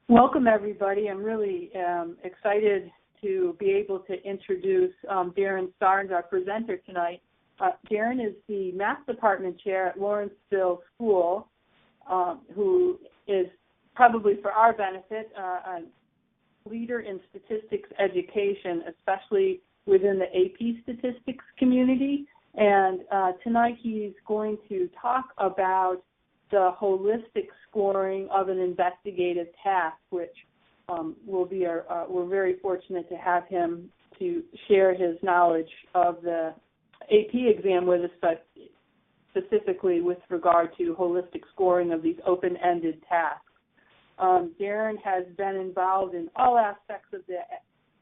Welcome, everybody. I'm really excited to be able to introduce Darren Starnes, our presenter tonight. Darren is the Math Department Chair at Lawrenceville School, who is probably for our benefit a leader in statistics education, especially within the AP statistics community. And tonight he's going to talk about the holistic scoring of an investigative task, which will be we're very fortunate to have him to share his knowledge of the AP exam with us, but specifically with regard to holistic scoring of these open-ended tasks. Darren has been involved in all aspects of the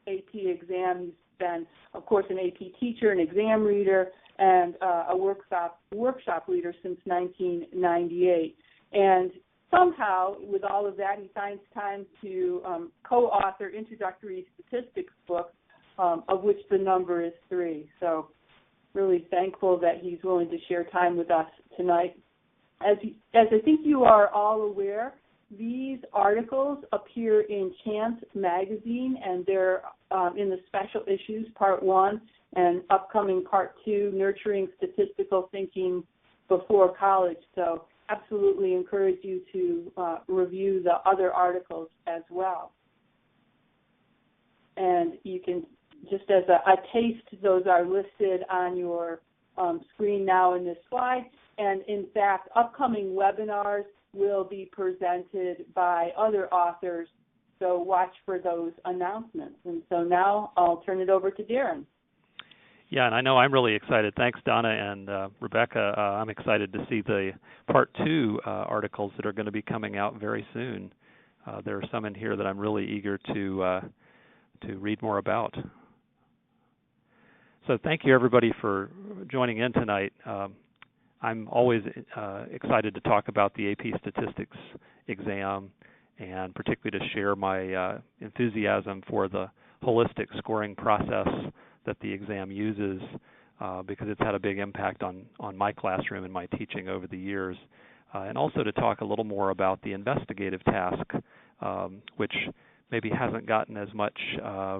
AP exam. He's been, of course, an AP teacher, an exam reader, and a workshop leader since 1998. And somehow, with all of that, he finds time to co-author introductory statistics books, of which the number is 3. So really thankful that he's willing to share time with us tonight. As I think you are all aware, these articles appear in Chance magazine, and they're in the special issues, Part 1, and upcoming Part 2, Nurturing Statistical Thinking Before College. So absolutely encourage you to review the other articles as well. And you can, just as a taste, those are listed on your screen now in this slide. And in fact, upcoming webinars will be presented by other authors, so watch for those announcements. And so now I'll turn it over to Darren. Yeah, and I know I'm really excited. Thanks, Donna and Rebecca. I'm excited to see the Part 2 articles that are going to be coming out very soon. There are some in here that I'm really eager to read more about. So thank you, everybody, for joining in tonight. I'm always excited to talk about the AP Statistics exam, and particularly to share my enthusiasm for the holistic scoring process that the exam uses, because it's had a big impact on my classroom and my teaching over the years, and also to talk a little more about the investigative task, which maybe hasn't gotten as much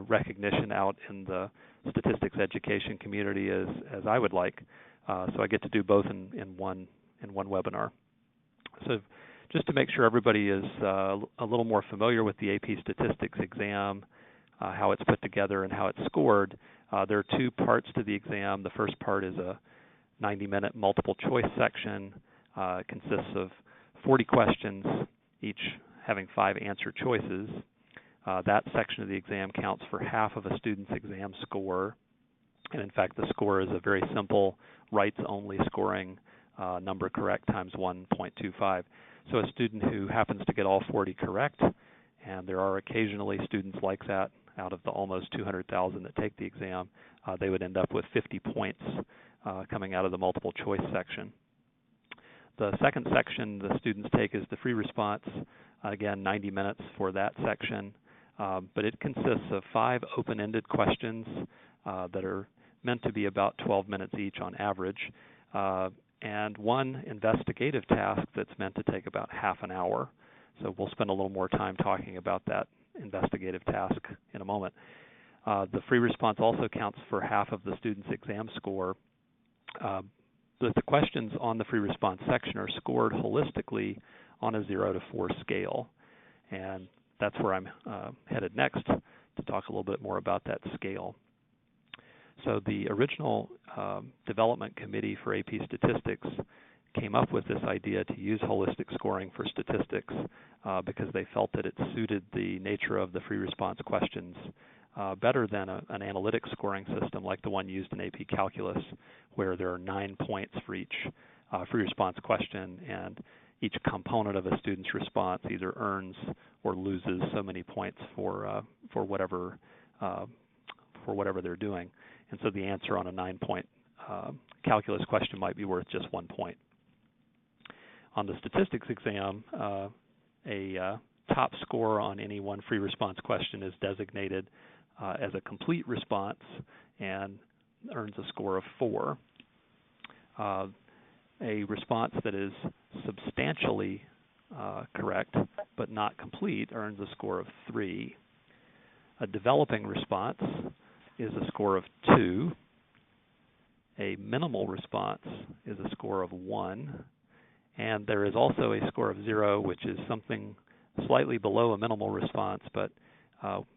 recognition out in the statistics education community as I would like. So I get to do both in one webinar. So just to make sure everybody is a little more familiar with the AP Statistics exam, how it's put together and how it's scored, there are 2 parts to the exam. The first part is a 90-minute multiple choice section. It consists of 40 questions, each having 5 answer choices. That section of the exam counts for half of a student's exam score. And in fact, the score is a very simple rights-only scoring, number correct times 1.25. So a student who happens to get all 40 correct, and there are occasionally students like that out of the almost 200,000 that take the exam, they would end up with 50 points coming out of the multiple choice section. The second section the students take is the free response. Again, 90 minutes for that section, but it consists of 5 open-ended questions that are meant to be about 12 minutes each on average, and 1 investigative task that's meant to take about half an hour. So we'll spend a little more time talking about that investigative task in a moment. The free response also counts for half of the student's exam score. But the questions on the free response section are scored holistically on a 0 to 4 scale. And that's where I'm headed next, to talk a little bit more about that scale. So the original development committee for AP Statistics came up with this idea to use holistic scoring for statistics because they felt that it suited the nature of the free response questions better than an analytic scoring system like the one used in AP Calculus, where there are 9 points for each free response question, and each component of a student's response either earns or loses so many points for whatever they're doing. And so the answer on a 9-point calculus question might be worth just 1 point. On the statistics exam, a top score on any one free response question is designated as a complete response and earns a score of 4. A response that is substantially correct but not complete earns a score of 3. A developing response is a score of 2. A minimal response is a score of 1. And there is also a score of 0, which is something slightly below a minimal response, but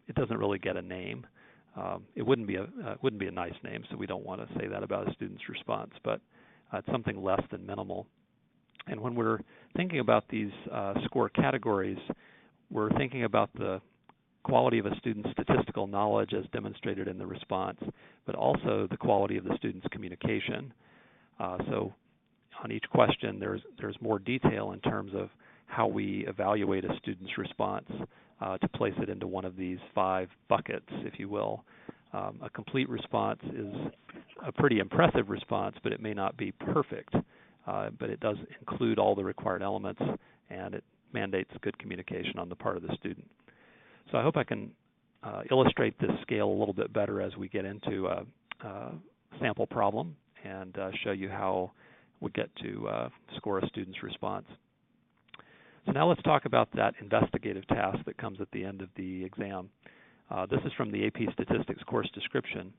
it doesn't really get a name. It wouldn't be a nice name, so we don't want to say that about a student's response, but it's something less than minimal. And when we're thinking about these score categories, we're thinking about the quality of a student's statistical knowledge as demonstrated in the response, but also the quality of the student's communication. So on each question, there's more detail in terms of how we evaluate a student's response to place it into one of these 5 buckets, if you will. A complete response is a pretty impressive response, but it may not be perfect. But it does include all the required elements, and it mandates good communication on the part of the student. So I hope I can illustrate this scale a little bit better as we get into a sample problem and show you how we get to score a student's response. So now let's talk about that investigative task that comes at the end of the exam. This is from the AP Statistics course description.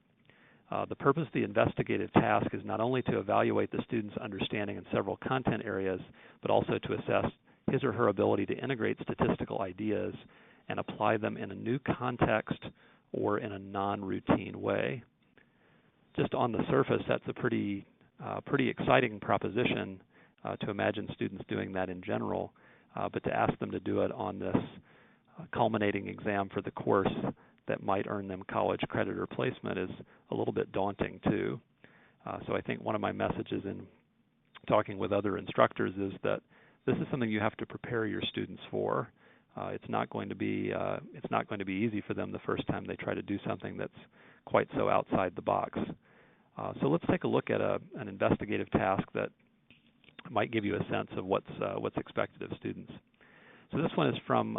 The purpose of the investigative task is not only to evaluate the student's understanding in several content areas, but also to assess his or her ability to integrate statistical ideas and apply them in a new context or in a non-routine way. Just on the surface, that's a pretty exciting proposition to imagine students doing that in general, but to ask them to do it on this culminating exam for the course that might earn them college credit or placement is a little bit daunting too. So I think one of my messages in talking with other instructors is that this is something you have to prepare your students for. It's not going to be easy for them the first time they try to do something that's quite so outside the box. So let's take a look at an investigative task that might give you a sense of what's expected of students. So this one is from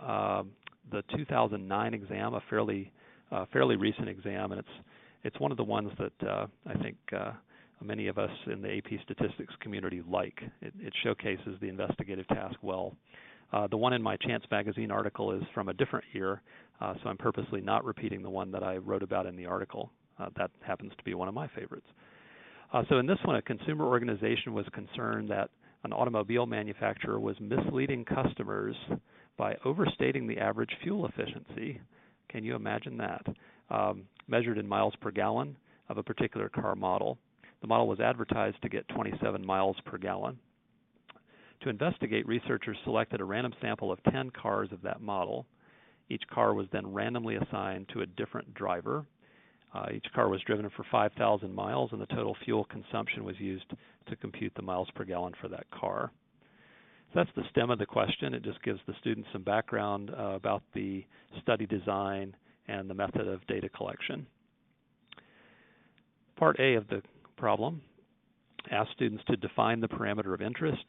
the 2009 exam, a fairly recent exam, and it's one of the ones that I think many of us in the AP Statistics community like. It showcases the investigative task well. The one in my Chance Magazine article is from a different year, so I'm purposely not repeating the one that I wrote about in the article. That happens to be one of my favorites. So in this one, a consumer organization was concerned that an automobile manufacturer was misleading customers by overstating the average fuel efficiency. Can you imagine that? Measured in miles per gallon of a particular car model. The model was advertised to get 27 miles per gallon. To investigate, researchers selected a random sample of 10 cars of that model. Each car was then randomly assigned to a different driver. Each car was driven for 5,000 miles, and the total fuel consumption was used to compute the miles per gallon for that car. So that's the stem of the question. It just gives the students some background about the study design and the method of data collection. Part A of the problem asks students to define the parameter of interest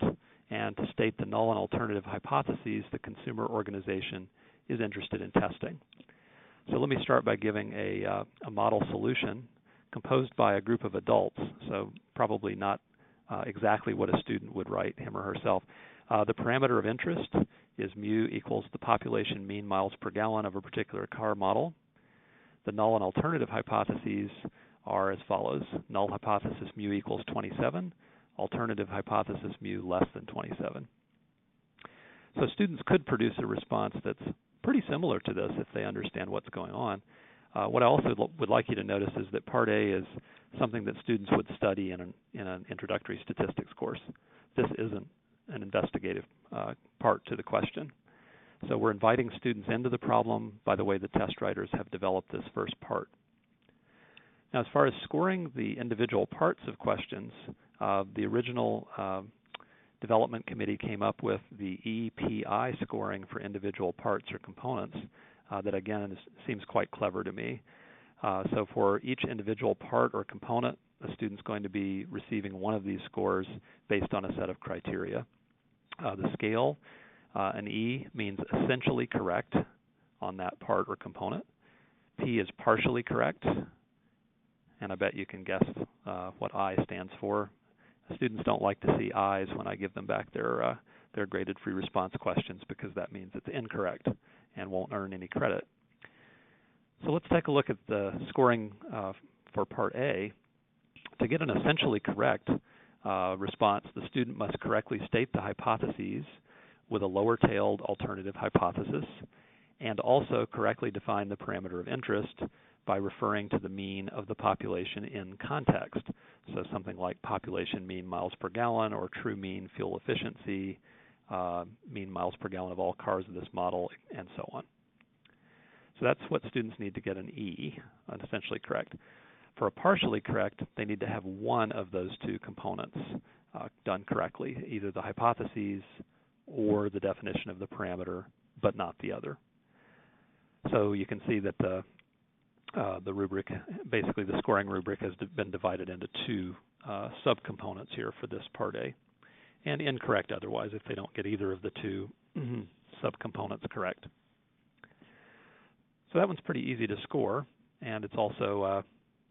and to state the null and alternative hypotheses the consumer organization is interested in testing. So let me start by giving a model solution composed by a group of adults, so probably not exactly what a student would write, him or herself. The parameter of interest is mu equals the population mean miles per gallon of a particular car model. The null and alternative hypotheses are as follows. Null hypothesis mu equals 27, alternative hypothesis mu less than 27. So students could produce a response that's pretty similar to this if they understand what's going on. What I also would like you to notice is that Part A is something that students would study in an introductory statistics course. This isn't an investigative part to the question. So we're inviting students into the problem by the way the test writers have developed this first part. Now, as far as scoring the individual parts of questions, the original development committee came up with the EPI scoring for individual parts or components that, again, seems quite clever to me. So for each individual part or component, a student's going to be receiving one of these scores based on a set of criteria. The scale, an E, means essentially correct on that part or component. P is partially correct, and I bet you can guess what I stands for. Students don't like to see I's when I give them back their they're graded free response questions because that means it's incorrect and won't earn any credit. So let's take a look at the scoring for Part A. To get an essentially correct response, the student must correctly state the hypotheses with a lower-tailed alternative hypothesis, and also correctly define the parameter of interest by referring to the mean of the population in context. So something like population mean miles per gallon, or true mean fuel efficiency, mean miles per gallon of all cars of this model, and so on. So that's what students need to get an E, an essentially correct. For a partially correct, they need to have one of those two components done correctly, either the hypotheses or the definition of the parameter, but not the other. So you can see that the rubric, basically the scoring rubric, has been divided into two subcomponents here for this Part A, and incorrect otherwise if they don't get either of the two subcomponents correct. So that one's pretty easy to score, and it's also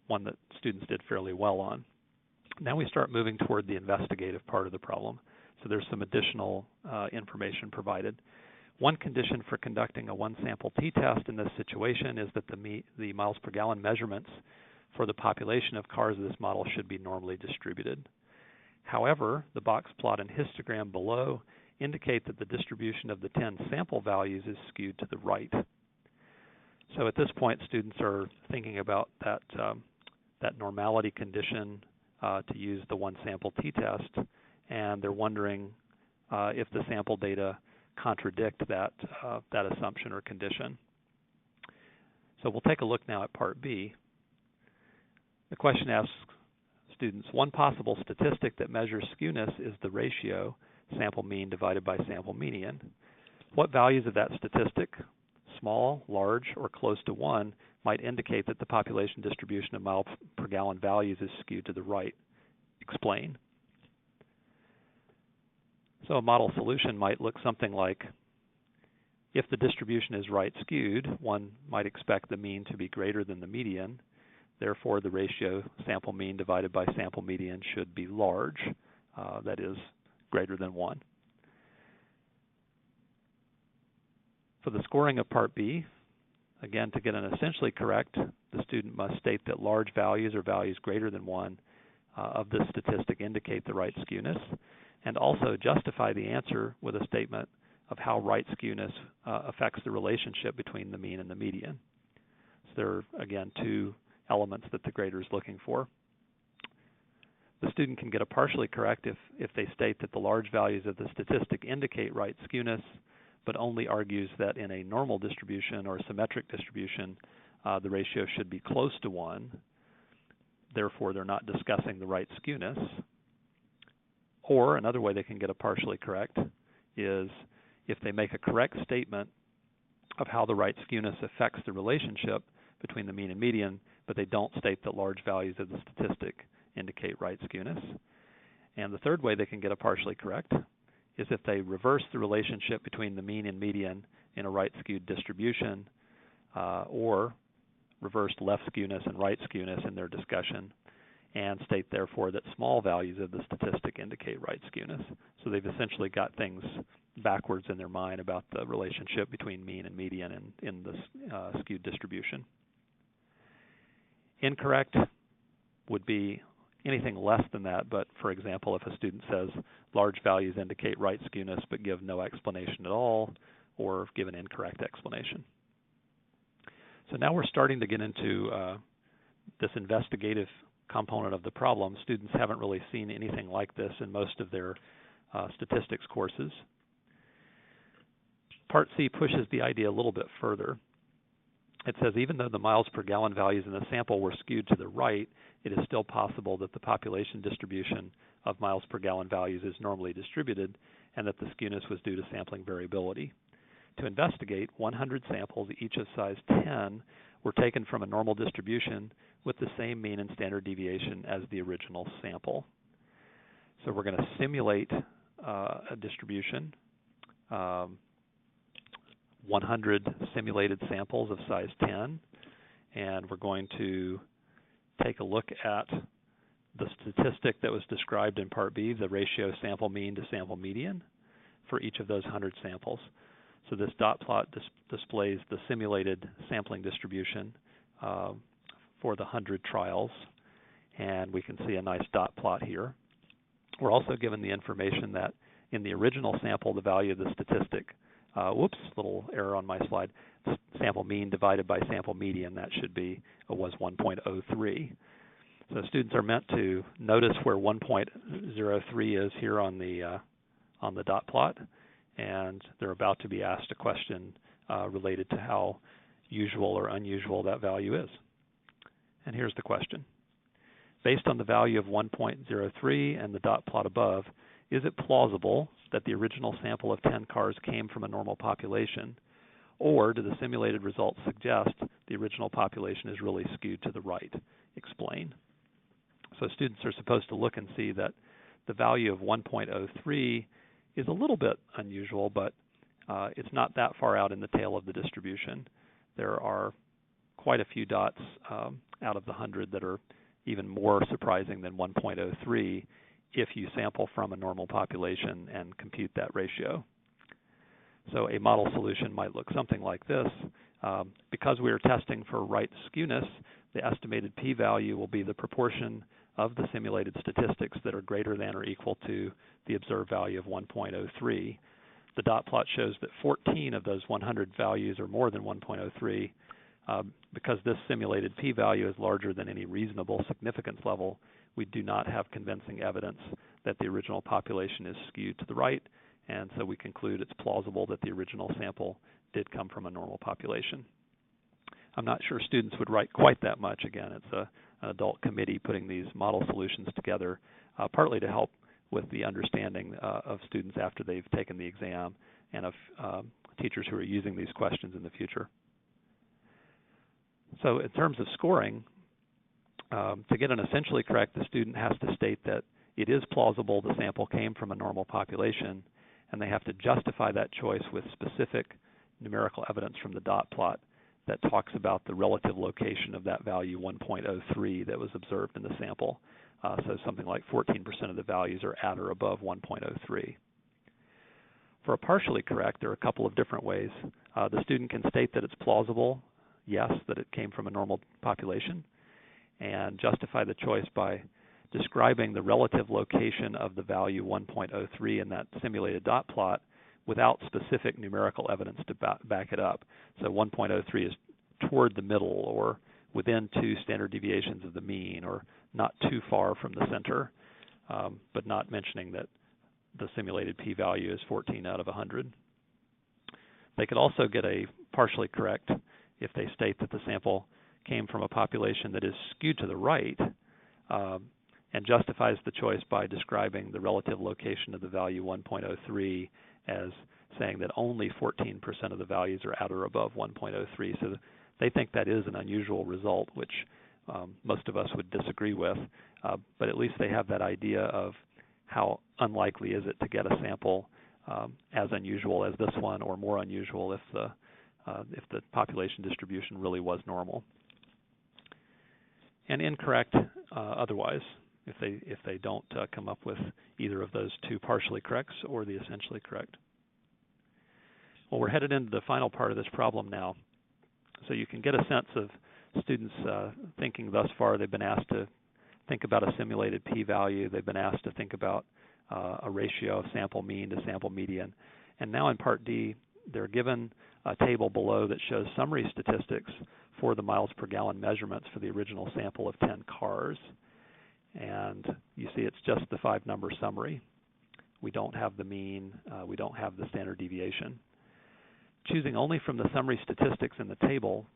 one that students did fairly well on. Now we start moving toward the investigative part of the problem. So there's some additional information provided. One condition for conducting a one-sample t-test in this situation is that the miles per gallon measurements for the population of cars of this model should be normally distributed. However, the box plot and histogram below indicate that the distribution of the 10 sample values is skewed to the right. So at this point, students are thinking about that normality condition to use the one-sample t-test, and they're wondering if the sample data contradict that assumption or condition. So we'll take a look now at Part B. The question asks students, one possible statistic that measures skewness is the ratio sample mean divided by sample median. What values of that statistic, small, large, or close to 1, might indicate that the population distribution of miles per gallon values is skewed to the right? Explain. So a model solution might look something like, if the distribution is right skewed, one might expect the mean to be greater than the median. Therefore, the ratio sample mean divided by sample median should be large, that is, greater than 1. For the scoring of Part B, again, to get an essentially correct, the student must state that large values or values greater than 1 of this statistic indicate the right skewness, and also justify the answer with a statement of how right skewness affects the relationship between the mean and the median. So there are, again, two elements that the grader is looking for. The student can get a partially correct if they state that the large values of the statistic indicate right skewness, but only argues that in a normal distribution or symmetric distribution, the ratio should be close to 1. Therefore, they're not discussing the right skewness. Or another way they can get a partially correct is if they make a correct statement of how the right skewness affects the relationship between the mean and median, but they don't state that large values of the statistic indicate right skewness. And the third way they can get a partially correct is if they reverse the relationship between the mean and median in a right skewed distribution, or reversed left skewness and right skewness in their discussion, and state therefore that small values of the statistic indicate right skewness. So they've essentially got things backwards in their mind about the relationship between mean and median in this skewed distribution. Incorrect would be anything less than that, but for example, if a student says large values indicate right skewness but give no explanation at all, or give an incorrect explanation. So now we're starting to get into this investigative component of the problem. Students haven't really seen anything like this in most of their statistics courses. Part C pushes the idea a little bit further. It says even though the miles per gallon values in the sample were skewed to the right, it is still possible that the population distribution of miles per gallon values is normally distributed and that the skewness was due to sampling variability. To investigate, 100 samples, each of size 10, were taken from a normal distribution with the same mean and standard deviation as the original sample. So we're going to simulate a distribution, 100 simulated samples of size 10, and we're going to take a look at the statistic that was described in Part B, the ratio sample mean to sample median. for each of those 100 samples. So this dot plot displays the simulated sampling distribution for the 100 trials, and we can see a nice dot plot here. We're also given the information that in the original sample, the value of the statistic, little error on my slide, sample mean divided by sample median, that should be, was 1.03. So students are meant to notice where 1.03 is here on the dot plot, and they're about to be asked a question related to how usual or unusual that value is. And here's the question. Based on the value of 1.03 and the dot plot above, is it plausible that the original sample of 10 cars came from a normal population, or do the simulated results suggest the original population is really skewed to the right? Explain. So students are supposed to look and see that the value of 1.03 is a little bit unusual, but it's not that far out in the tail of the distribution. There are quite a few dots out of the 100 that are even more surprising than 1.03 if you sample from a normal population and compute that ratio. So a model solution might look something like this. Because we are testing for right skewness, the estimated p-value will be the proportion of the simulated statistics that are greater than or equal to the observed value of 1.03. The dot plot shows that 14 of those 100 values are more than 1.03. Because this simulated p-value is larger than any reasonable significance level, we do not have convincing evidence that the original population is skewed to the right, and so we conclude it's plausible that the original sample did come from a normal population. I'm not sure students would write quite that much. Again, it's an adult committee putting these model solutions together, partly to help with the understanding of students after they've taken the exam, and of teachers who are using these questions in the future. So in terms of scoring, to get an essentially correct, the student has to state that it is plausible the sample came from a normal population, and they have to justify that choice with specific numerical evidence from the dot plot that talks about the relative location of that value 1.03 that was observed in the sample. So something like 14% of the values are at or above 1.03. For a partially correct, there are a couple of different ways. The student can state that it's plausible, yes, that it came from a normal population, and justify the choice by describing the relative location of the value 1.03 in that simulated dot plot without specific numerical evidence to back it up. So 1.03 is toward the middle, or within 2 standard deviations of the mean, or not too far from the center, but not mentioning that the simulated p-value is 14 out of 100. They could also get a partially correct if they state that the sample came from a population that is skewed to the right, and justifies the choice by describing the relative location of the value 1.03 as saying that only 14% of the values are at or above 1.03. So they think that is an unusual result, which most of us would disagree with, but at least they have that idea of how unlikely is it to get a sample as unusual as this one, or more unusual if the population distribution really was normal. And incorrect otherwise, if they don't come up with either of those two partially corrects or the essentially correct. Well, we're headed into the final part of this problem now. So you can get a sense of students thinking thus far. They've been asked to think about a simulated p-value. They've been asked to think about a ratio of sample mean to sample median. And now in Part D, they're given a table below that shows summary statistics for the miles per gallon measurements for the original sample of 10 cars. And you see it's just the 5-number summary. We don't have the mean. We don't have the standard deviation. Choosing only from the summary statistics in the table,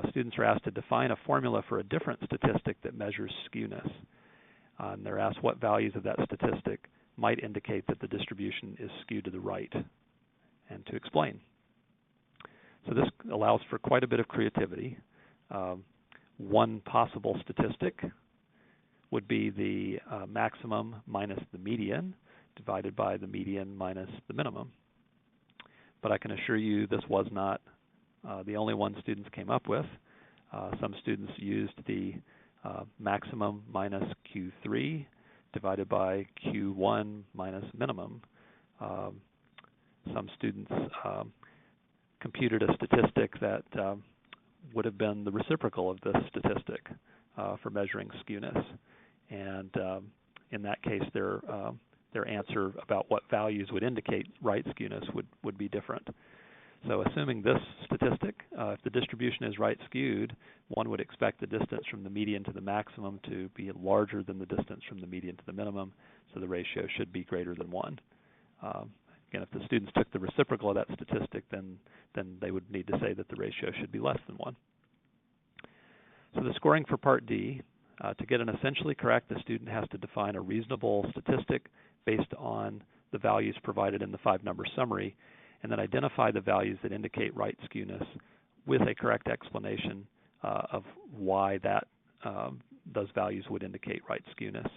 students are asked to define a formula for a different statistic that measures skewness. And they're asked what values of that statistic might indicate that the distribution is skewed to the right, and to explain. So this allows for quite a bit of creativity. One possible statistic would be the maximum minus the median divided by the median minus the minimum. But I can assure you this was not the only one students came up with. Some students used the maximum minus Q3 divided by Q1 minus minimum. some students computed a statistic that would have been the reciprocal of this statistic for measuring skewness, and in that case, their answer about what values would indicate right skewness would be different. So assuming this statistic, if the distribution is right skewed, one would expect the distance from the median to the maximum to be larger than the distance from the median to the minimum, so the ratio should be greater than 1. Again, if the students took the reciprocal of that statistic, then they would need to say that the ratio should be less than 1. So the scoring for Part D, to get an essentially correct, the student has to define a reasonable statistic based on the values provided in the 5-number summary, and then identify the values that indicate right skewness with a correct explanation of why those values would indicate right skewness.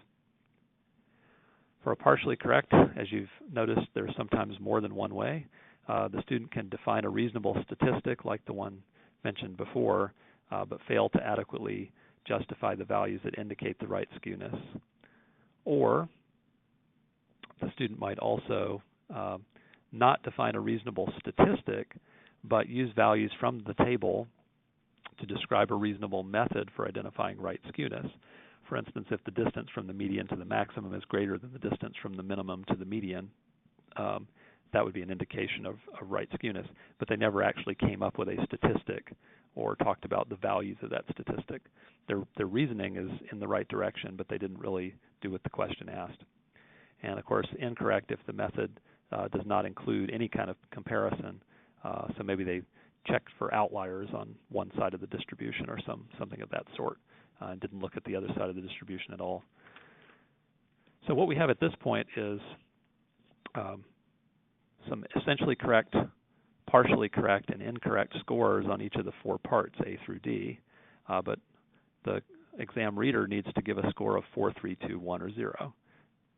For a partially correct, as you've noticed, there's sometimes more than one way. The student can define a reasonable statistic like the one mentioned before, but fail to adequately justify the values that indicate the right skewness. Or the student might also not define a reasonable statistic, but use values from the table to describe a reasonable method for identifying right skewness. For instance, if the distance from the median to the maximum is greater than the distance from the minimum to the median, that would be an indication of right skewness. But they never actually came up with a statistic or talked about the values of that statistic. Their reasoning is in the right direction, but they didn't really do what the question asked. And of course, incorrect if the method does not include any kind of comparison. So maybe they checked for outliers on one side of the distribution or something of that sort, and didn't look at the other side of the distribution at all. So what we have at this point is some essentially correct, partially correct, and incorrect scores on each of the 4 parts, A through D, but the exam reader needs to give a score of 4, 3, 2, 1, or 0.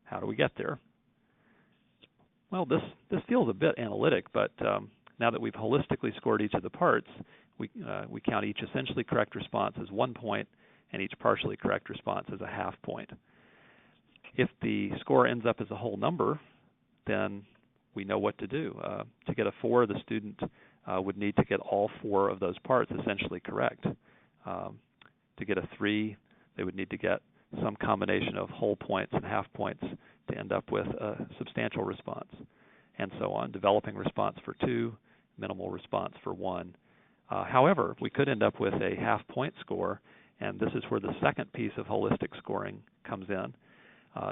How do we get there? Well, this feels a bit analytic, but now that we've holistically scored each of the parts, we count each essentially correct response as 1 point and each partially correct response as a half point. If the score ends up as a whole number, then we know what to do. To get a 4, the student would need to get all 4 of those parts essentially correct. To get a 3, they would need to get some combination of whole points and half points to end up with a substantial response, and so on. Developing response for 2, minimal response for 1. However, we could end up with a half-point score, and this is where the second piece of holistic scoring comes in.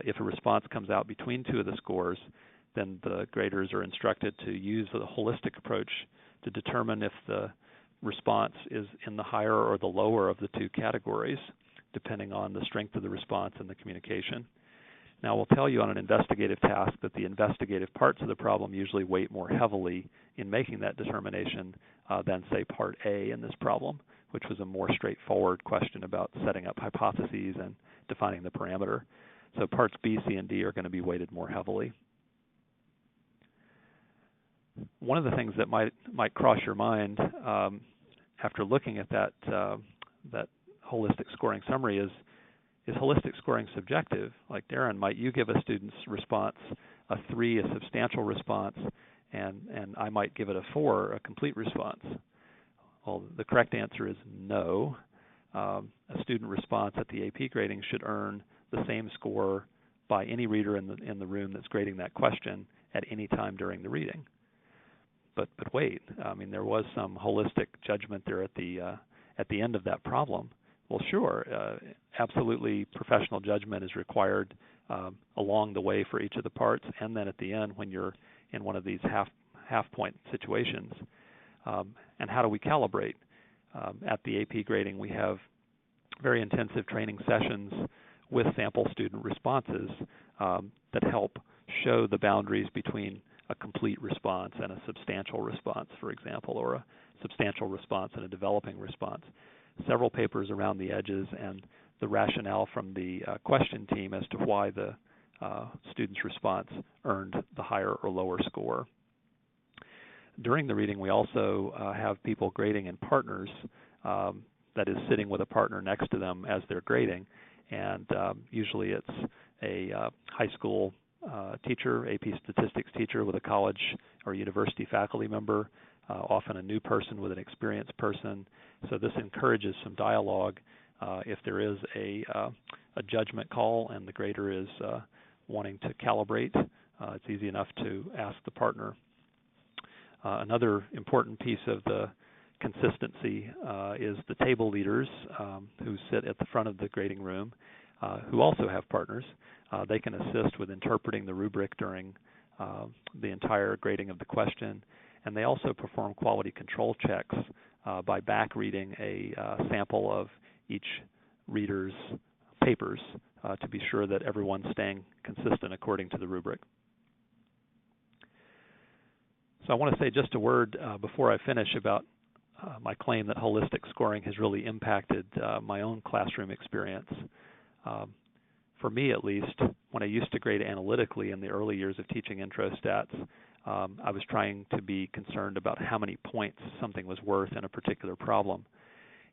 If a response comes out between 2 of the scores, then the graders are instructed to use the holistic approach to determine if the response is in the higher or the lower of the 2 categories, depending on the strength of the response and the communication. Now, we'll tell you on an investigative task that the investigative parts of the problem usually weight more heavily in making that determination than, say, Part A in this problem, which was a more straightforward question about setting up hypotheses and defining the parameter. So Parts B, C, and D are going to be weighted more heavily. One of the things that might cross your mind after looking at that holistic scoring summary is holistic scoring subjective? Like Darren, might you give a student's response a 3, a substantial response, and I might give it a 4, a complete response? Well, the correct answer is no. A student response at the AP grading should earn the same score by any reader in the room that's grading that question at any time during the reading. But wait, I mean, there was some holistic judgment there at the end of that problem. Well, sure, absolutely professional judgment is required along the way for each of the parts, and then at the end when you're in one of these half-point situations. And how do we calibrate? At the AP grading, we have very intensive training sessions with sample student responses that help show the boundaries between a complete response and a substantial response, for example, or a substantial response and a developing response. Several papers around the edges and the rationale from the question team as to why the student's response earned the higher or lower score. During the reading, we also have people grading in partners, that is sitting with a partner next to them as they're grading, and usually it's a high school teacher, AP Statistics teacher with a college or university faculty member, often a new person with an experienced person. So this encourages some dialogue. If there is a judgment call and the grader is wanting to calibrate, it's easy enough to ask the partner. Another important piece of the consistency is the table leaders who sit at the front of the grading room, who also have partners. They can assist with interpreting the rubric during the entire grading of the question, and they also perform quality control checks by back reading a sample of each reader's papers to be sure that everyone's staying consistent according to the rubric. So I want to say just a word before I finish about my claim that holistic scoring has really impacted my own classroom experience. For me, at least, when I used to grade analytically in the early years of teaching intro stats, I was trying to be concerned about how many points something was worth in a particular problem.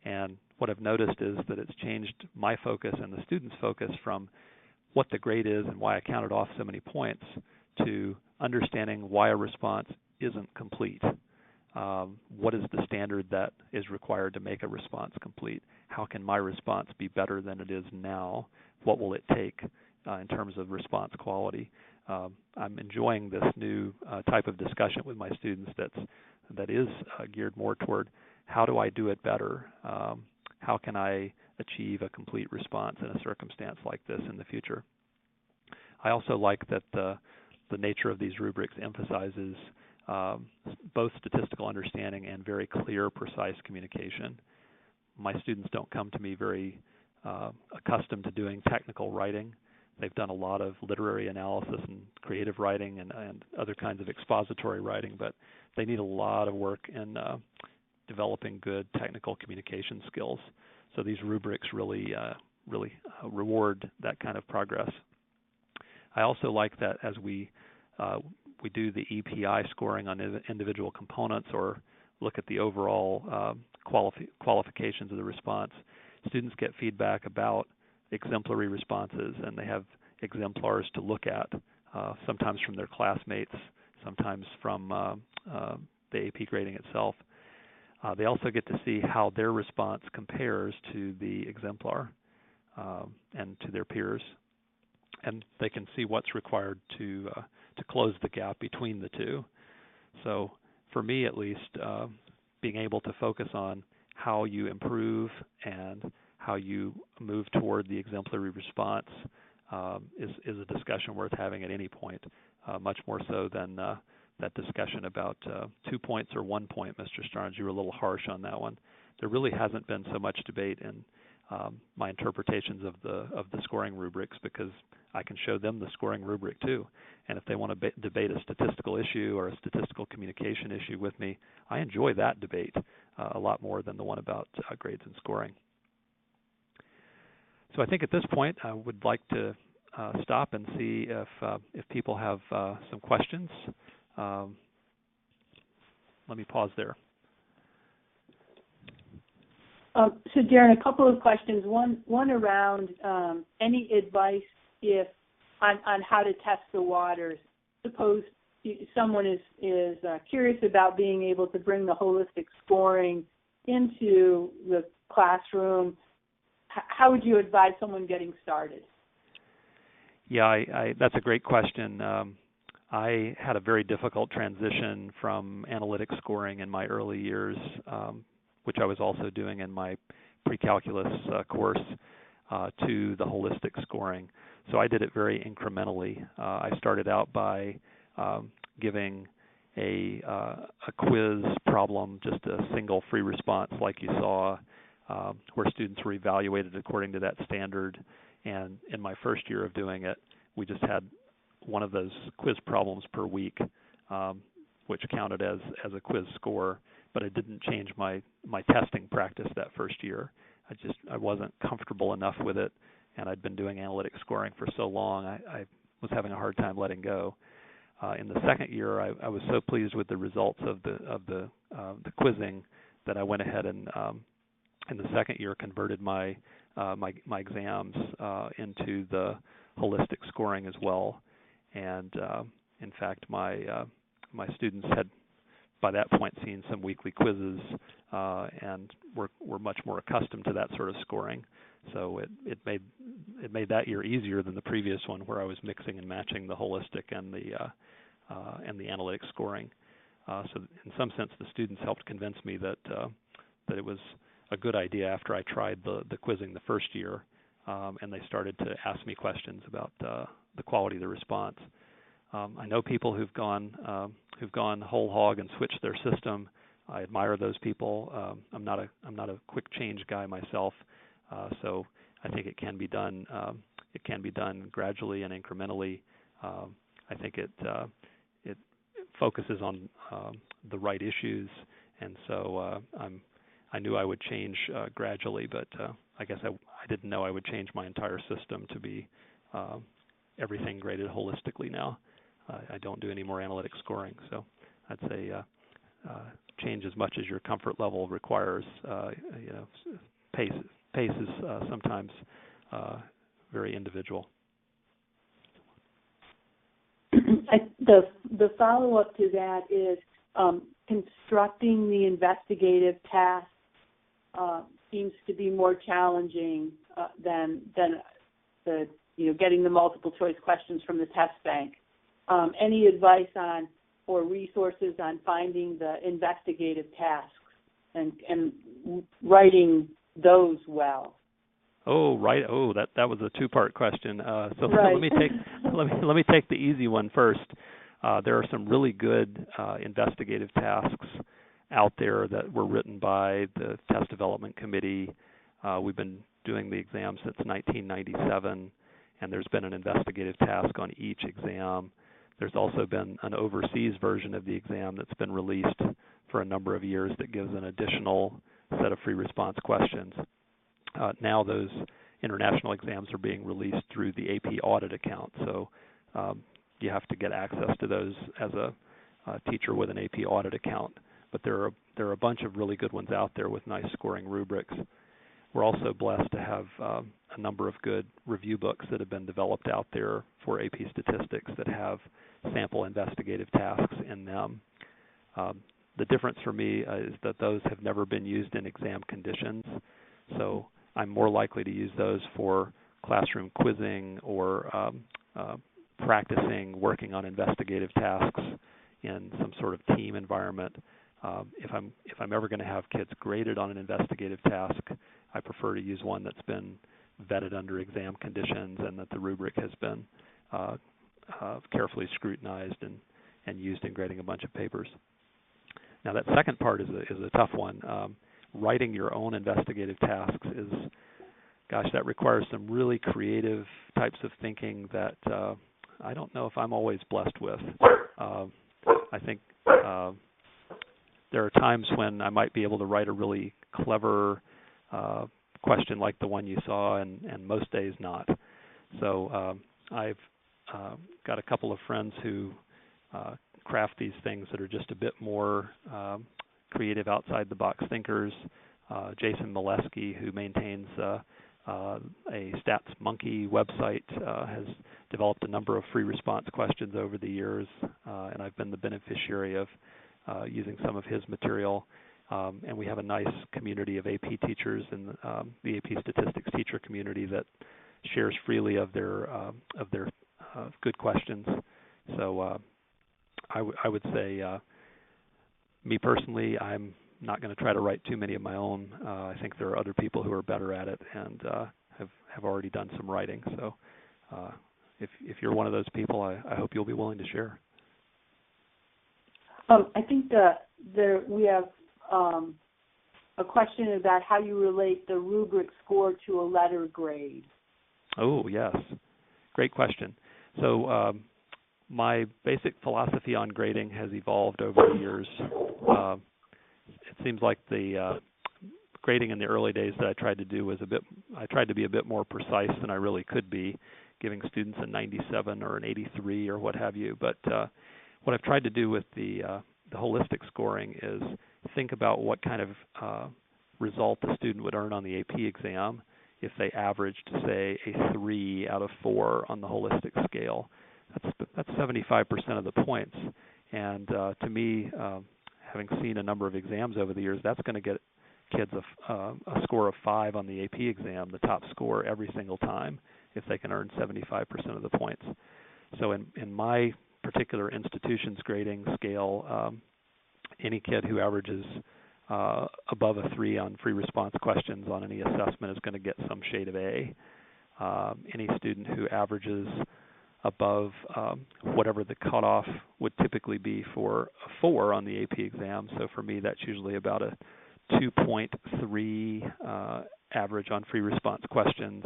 And what I've noticed is that it's changed my focus and the students' focus from what the grade is and why I counted off so many points to understanding why a response isn't complete. What is the standard that is required to make a response complete? How can my response be better than it is now? What will it take in terms of response quality? I'm enjoying this new type of discussion with my students that is geared more toward how do I do it better? How can I achieve a complete response in a circumstance like this in the future? I also like that the nature of these rubrics emphasizes both statistical understanding and very clear, precise communication. My students don't come to me very accustomed to doing technical writing. They've done a lot of literary analysis and creative writing and other kinds of expository writing, but they need a lot of work in developing good technical communication skills. So these rubrics really reward that kind of progress. I also like that as we do the EPI scoring on individual components or look at the overall qualifications of the response, students get feedback about exemplary responses, and they have exemplars to look at, sometimes from their classmates, sometimes from the AP grading itself. They also get to see how their response compares to the exemplar and to their peers, and they can see what's required to close the gap between the two. So for me, at least, being able to focus on how you improve and how you move toward the exemplary response is a discussion worth having at any point, much more so than that discussion about 2 points or 1 point, Mr. Starnes. You were a little harsh on that one. There really hasn't been so much debate in my interpretations of the scoring rubrics, because I can show them the scoring rubric too. And if they want to debate a statistical issue or a statistical communication issue with me, I enjoy that debate a lot more than the one about grades and scoring. So I think at this point I would like to stop and see if people have some questions. Let me pause there. So Darren, a couple of questions. One around any advice on how to test the waters. Suppose someone is curious about being able to bring the holistic scoring into the classroom. How would you advise someone getting started? Yeah, that's a great question. I had a very difficult transition from analytic scoring in my early years, which I was also doing in my pre-calculus course, to the holistic scoring. So I did it very incrementally. I started out by giving a quiz problem, just a single free response like you saw, where students were evaluated according to that standard. And in my first year of doing it, we just had one of those quiz problems per week, which counted as a quiz score, but it didn't change my testing practice that first year. I wasn't comfortable enough with it, and I'd been doing analytic scoring for so long, I was having a hard time letting go. In the second year, I was so pleased with the results of the quizzing that I went ahead and in the second year converted my exams into the holistic scoring as well. and in fact, my students had by that point seen some weekly quizzes and were much more accustomed to that sort of scoring. So it made that year easier than the previous one, where I was mixing and matching the holistic and the analytic scoring. So in some sense, the students helped convince me that it was a good idea after I tried the quizzing the first year, and they started to ask me questions about the quality of the response. I know people who've gone whole hog and switched their system. I admire those people. I'm not a quick change guy myself, so I think it can be done. It can be done gradually and incrementally. I think it focuses on the right issues, and so I knew I would change gradually, but I guess I didn't know I would change my entire system to be everything graded holistically now. I don't do any more analytic scoring, so I'd say change as much as your comfort level requires. Pace is sometimes very individual. The follow-up to that is constructing the investigative task seems to be more challenging than the getting the multiple choice questions from the test bank. Any advice on or resources on finding the investigative tasks and writing those well? Oh, right. Oh, that was a two-part question. So right. let me take the easy one first. There are some really good investigative tasks out there that were written by the Test Development Committee. We've been doing the exam since 1997, and there's been an investigative task on each exam. There's also been an overseas version of the exam that's been released for a number of years that gives an additional set of free response questions. Now those international exams are being released through the AP audit account, so you have to get access to those as a teacher with an AP audit account. But there are a bunch of really good ones out there with nice scoring rubrics. We're also blessed to have a number of good review books that have been developed out there for AP statistics that have sample investigative tasks in them. The difference for me is that those have never been used in exam conditions, so I'm more likely to use those for classroom quizzing or practicing working on investigative tasks in some sort of team environment. If I'm ever going to have kids graded on an investigative task, I prefer to use one that's been vetted under exam conditions and that the rubric has been carefully scrutinized and used in grading a bunch of papers. Now that second part is a tough one. Writing your own investigative tasks that requires some really creative types of thinking that I don't know if I'm always blessed with. I think there are times when I might be able to write a really clever question like the one you saw, and most days not. So I've got a couple of friends who craft these things that are just a bit more creative, outside-the-box thinkers. Jason Molesky, who maintains a Stats Monkey website, has developed a number of free response questions over the years, and I've been the beneficiary of using some of his material. And we have a nice community of AP teachers in the AP statistics teacher community that shares freely of their good questions. So I would say, me personally, I'm not going to try to write too many of my own. I think there are other people who are better at it and have already done some writing. So if you're one of those people, I hope you'll be willing to share. I think we have a question about how you relate the rubric score to a letter grade. Oh, yes. Great question. So my basic philosophy on grading has evolved over the years. It seems like the grading in the early days that I tried to do was I tried to be a bit more precise than I really could be, giving students a 97 or an 83 or what have you. But what I've tried to do with the holistic scoring is think about what kind of result the student would earn on the AP exam if they averaged, say, a 3 out of 4 on the holistic scale. that's 75% of the points. And to me, having seen a number of exams over the years, that's going to get kids a score of 5 on the AP exam, the top score every single time, if they can earn 75% of the points. So in my particular institution's grading scale, any kid who averages above a 3 on free response questions on any assessment is going to get some shade of A. Any student who averages above whatever the cutoff would typically be for a 4 on the AP exam, so for me that's usually about a 2.3 average on free response questions,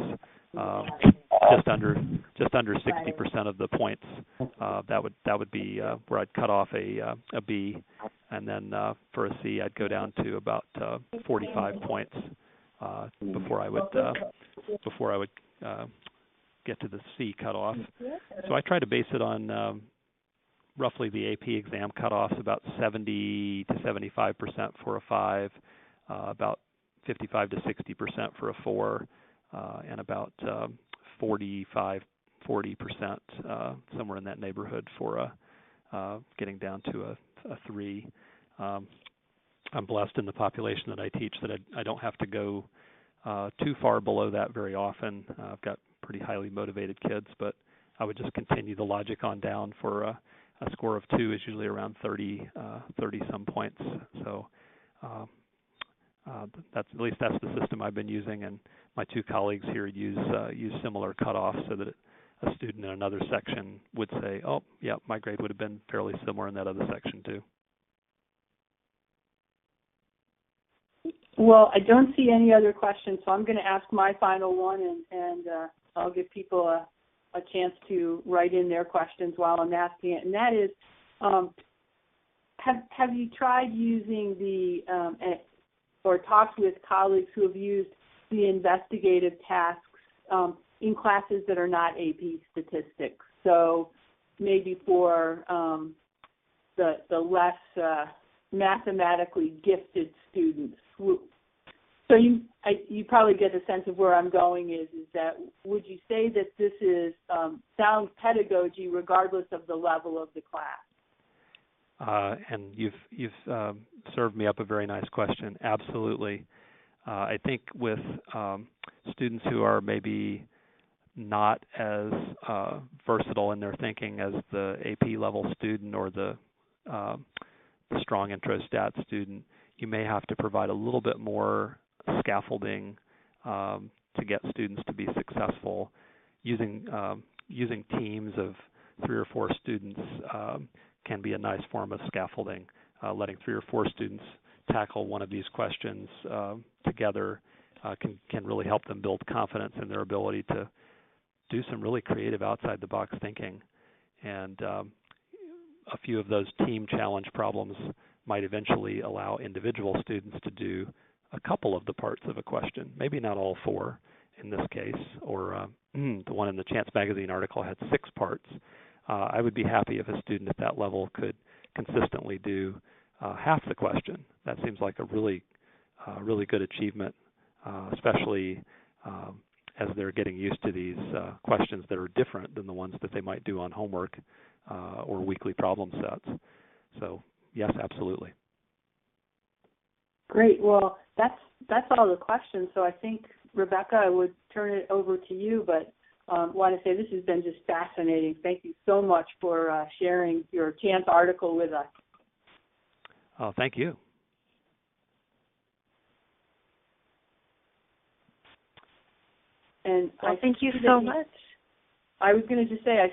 just under 60% of the points. That would be where I'd cut off a B, and then for a C I'd go down to about 45 points before I would get to the C cutoff. So I try to base it on roughly the AP exam cutoffs, about 70 to 75% for a 5, about 55 to 60% for a 4, and about 40% somewhere in that neighborhood for getting down to a 3. I'm blessed in the population that I teach that I don't have to go too far below that very often. I've got pretty highly motivated kids, but I would just continue the logic on down for a score of 2 is usually around 30 some points. So that's at least that's the system I've been using, and my 2 colleagues here use similar cutoffs so that a student in another section would say, oh, yeah, my grade would have been fairly similar in that other section too. Well, I don't see any other questions, so I'm going to ask my final one, and I'll give people a chance to write in their questions while I'm asking it. And that is, have you tried using the or talked with colleagues who have used the investigative tasks in classes that are not AP statistics? So maybe for the less mathematically gifted students. So you probably get a sense of where I'm going is that would you say that this is sound pedagogy regardless of the level of the class? And you've served me up a very nice question. Absolutely. I think with students who are maybe not as versatile in their thinking as the AP level student or the strong intro stat student, you may have to provide a little bit more scaffolding to get students to be successful. Using teams of 3 or 4 students can be a nice form of scaffolding. Letting 3 or 4 students tackle one of these questions together can really help them build confidence in their ability to do some really creative outside-the-box thinking. And a few of those team challenge problems might eventually allow individual students to do a couple of the parts of a question, maybe not all 4 in this case, or the one in the Chance Magazine article had 6 parts. I would be happy if a student at that level could consistently do half the question. That seems like a really good achievement, especially as they're getting used to these questions that are different than the ones that they might do on homework or weekly problem sets. So yes, absolutely. Great. Well, that's all the questions. So I think, Rebecca, I would turn it over to you, but want to say this has been just fascinating. Thank you so much for sharing your Chance article with us. Oh, thank you. And well, thank you so much. I was going to just say, I